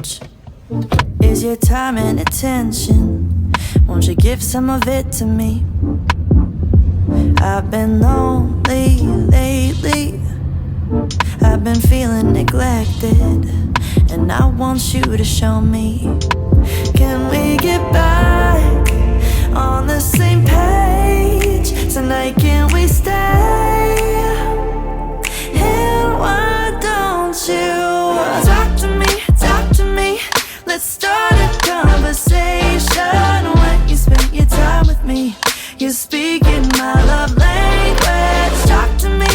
language is your time and attention. Won't you give some of it to me? I've been lonely lately. I've been feeling neglected, and I want you to show me. Can we get back on the same page tonight? Can we stay? And why don't you talk to me? Let's start a conversation. When you spend your time with me, you're speaking my love language. Talk to me.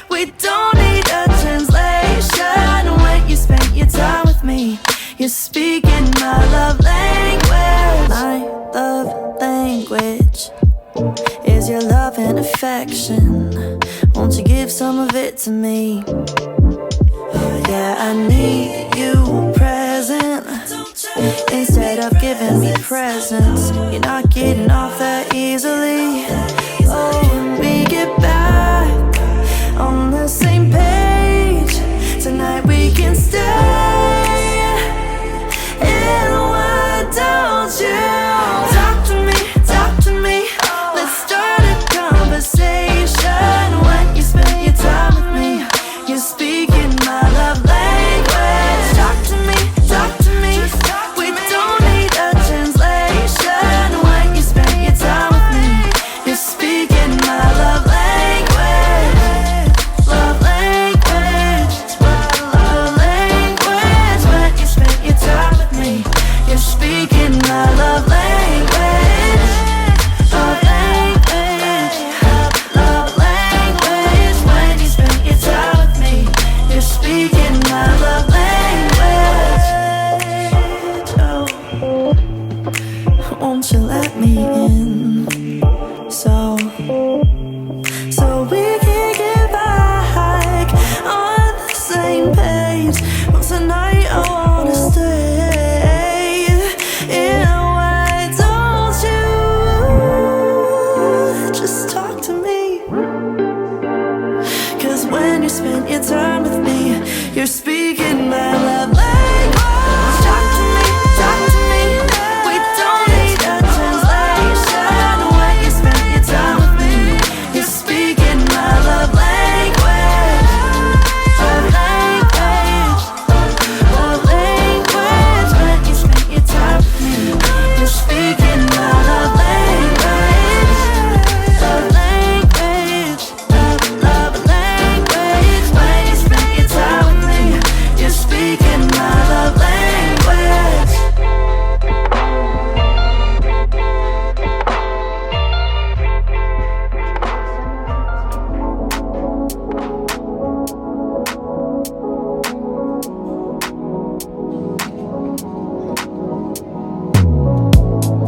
We don't need a translation. When you spend your time with me, you're speaking my love language. My love language is your love and affection. Won't you give some of it to me? Yeah, I need you present instead of giving me presents. You're not getting off that easily. Oh, when we get back on the same page tonight, we can stay. And why don't you talk to me? Let's start a conversation. When you spend your time with me, you're speaking my love language. Talk to me. We don't need a translation. When you spend your time with me, you're speaking my love language. Love language. Love language. When you spend your time with me, you're speaking my love language. Love language. Love language. When you spend your time with me, you're speaking my love language. Oh, won't you let me in? So we can get back on the same page. Well, tonight I wanna stay. And why don't you just talk to me? 'Cause when you spend your time with me, you're speaking my love language. Talk to me. We don't need a translation. When you spend your time with me, you're speaking my love language. Love language. Love language. When you spend your time with me, you're speaking my love language. Love language. Love language. When you spend your time with me, you're speaking my love language.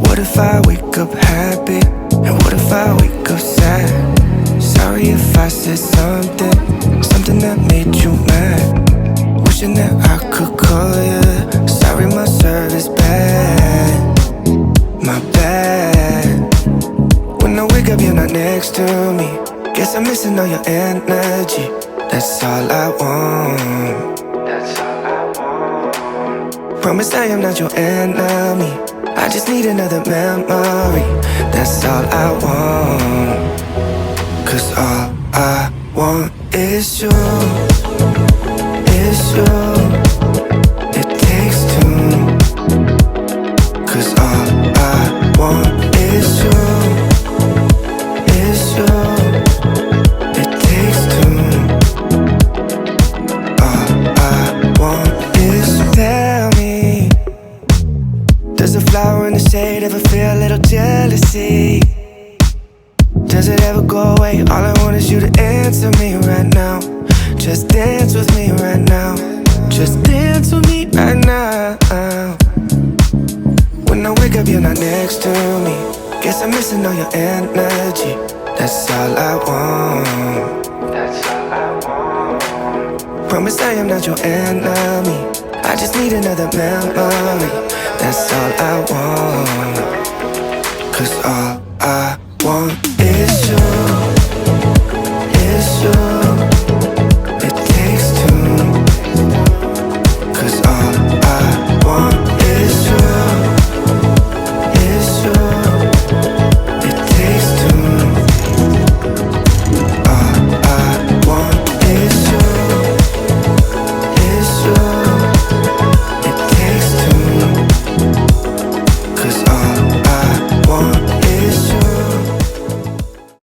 What if I wake up happy? And what if I wake up sad? Sorry if I said something that made you mad. Wishing that I could call you. Sorry my service bad. My bad. When I wake up you're not next to me. Guess I'm missing all your energy. That's all I want. Promise I am not your enemy. I just need another memory. That's all I want. 'Cause all I want is you. Is you. It takes two. 'Cause all I want is you. Is you. It takes two. All I want is you. Tell me, does a flower in the shade ever feel a little jealousy? Does it ever go away? All I want is you to answer me right now. Just dance with me right now. Just dance with me right now. When I wake up you're not next to me. Guess I'm missing all your energy. That's all I want. Promise I am not your enemy. I just need another memory. That's all I want. 'Cause all I want